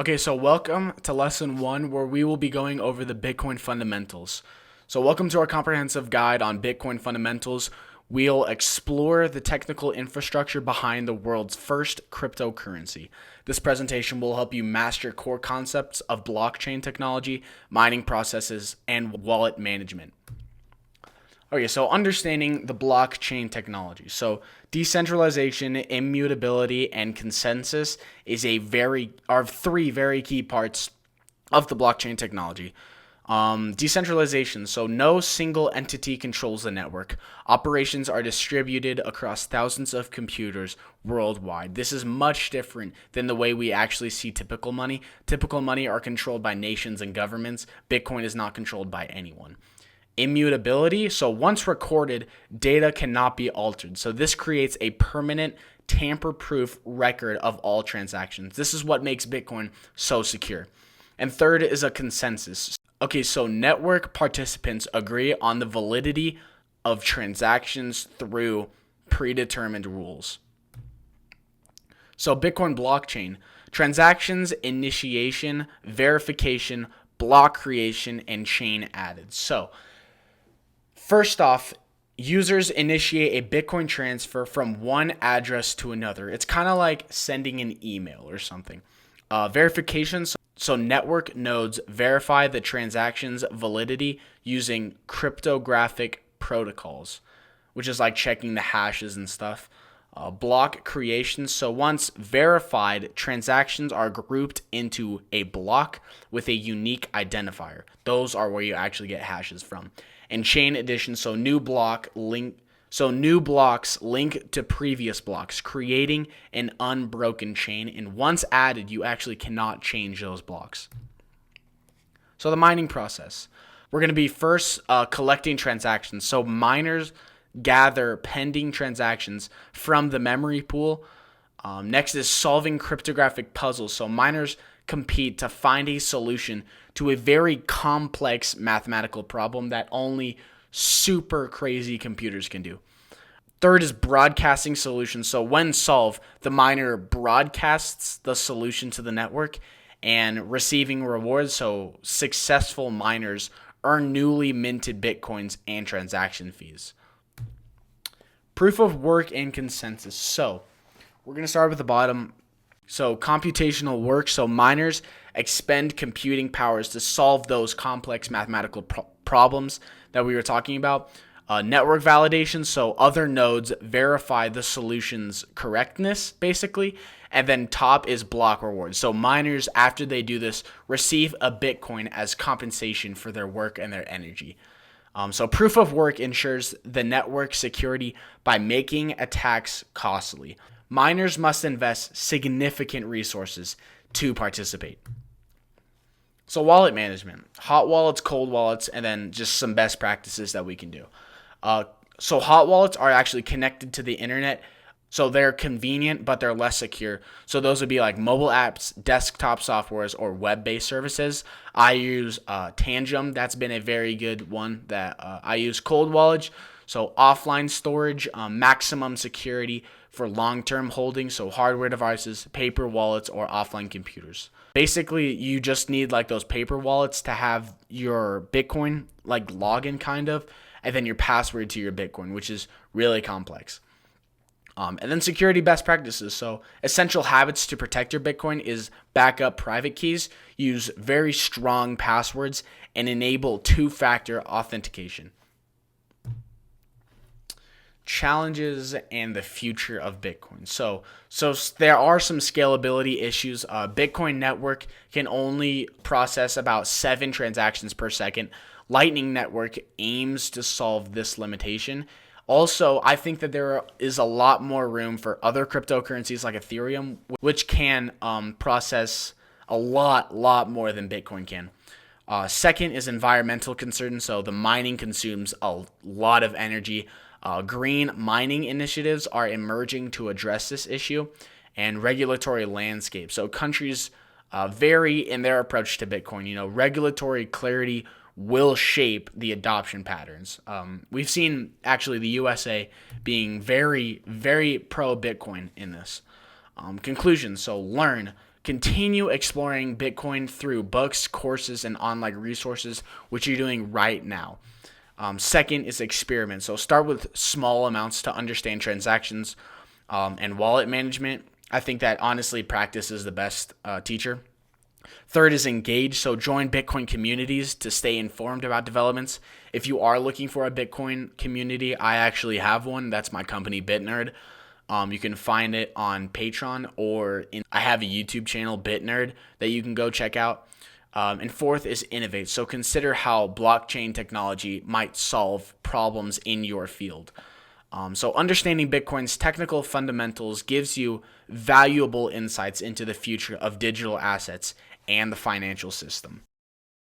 Okay, so welcome to lesson one, where we will be going over the Bitcoin fundamentals. So, welcome to our comprehensive guide on Bitcoin fundamentals. We'll explore the technical infrastructure behind the world's first cryptocurrency. This presentation will help you master core concepts of blockchain technology, mining processes, and wallet management. Okay, so understanding the blockchain technology. So decentralization, immutability, and consensus are three very key parts of the blockchain technology. Decentralization. So no single entity controls the network. Operations are distributed across thousands of computers worldwide. This is much different than the way we actually see typical money. Typical money are controlled by nations and governments. Bitcoin is not controlled by anyone. Immutability. So once recorded, data cannot be altered. So this creates a permanent, tamper-proof record of all transactions. This is what makes Bitcoin so secure. And third is a consensus. Okay, so network participants agree on the validity of transactions through predetermined rules. So Bitcoin blockchain, transactions, initiation, verification, block creation, and chain added. So first off, users initiate a Bitcoin transfer from one address to another. It's kind of like sending an email or something. Verification. So network nodes verify the transaction's validity using cryptographic protocols, which is like checking the hashes and stuff. Block creation. So once verified, transactions are grouped into a block with a unique identifier. Those are where you actually get hashes from. And chain addition. So new blocks link to previous blocks, creating an unbroken chain. And once added, you actually cannot change those blocks. So the mining process. We're going to be first collecting transactions. So miners gather pending transactions from the memory pool. Next is solving cryptographic puzzles. So miners compete to find a solution to a very complex mathematical problem that only super crazy computers can do. Third is broadcasting solutions. So when solved, the miner broadcasts the solution to the network and receiving rewards. So successful miners earn newly minted Bitcoins and transaction fees. Proof of work and consensus. So we're going to start with the bottom. So computational work. So miners expend computing powers to solve those complex mathematical problems that we were talking about. Network validation. So other nodes verify the solution's correctness, basically. And then top is block rewards. So miners, after they do this, receive a Bitcoin as compensation for their work and their energy. So proof of work ensures the network security by making attacks costly. Miners must invest significant resources to participate. So wallet management, hot wallets, cold wallets, and then just some best practices that we can do. So hot wallets are actually connected to the internet. So they're convenient, but they're less secure. So those would be like mobile apps, desktop softwares, or web-based services. I use Tangem. That's been a very good one that I use. Cold wallets, so offline storage, maximum security for long-term holding. So hardware devices, paper wallets, or offline computers. Basically, you just need like those paper wallets to have your Bitcoin like login kind of, and then your password to your Bitcoin, which is really complex. And then security best practices. So essential habits to protect your Bitcoin is back up private keys, use very strong passwords, and enable two-factor authentication. Challenges and the future of Bitcoin. So there are some scalability issues. Bitcoin network can only process about 7 transactions per second. Lightning Network aims to solve this limitation. Also, I think that there is a lot more room for other cryptocurrencies like Ethereum, which can process a lot more than Bitcoin can. Second is environmental concerns. So the mining consumes a lot of energy. Green mining initiatives are emerging to address this issue, and regulatory landscape. So countries vary in their approach to Bitcoin. Regulatory clarity will shape the adoption patterns. We've seen actually the USA being very, very pro Bitcoin in this. Conclusion. So learn. Continue exploring Bitcoin through books, courses, and online resources, which you're doing right now. Second is experiment. So start with small amounts to understand transactions and wallet management. I think that honestly practice is the best teacher. Third is engage. So join Bitcoin communities to stay informed about developments. If you are looking for a Bitcoin community, I actually have one. That's my company, BitNerd. You can find it on Patreon I have a YouTube channel, BitNerd, that you can go check out. And fourth is innovate. So consider how blockchain technology might solve problems in your field. So understanding Bitcoin's technical fundamentals gives you valuable insights into the future of digital assets and the financial system.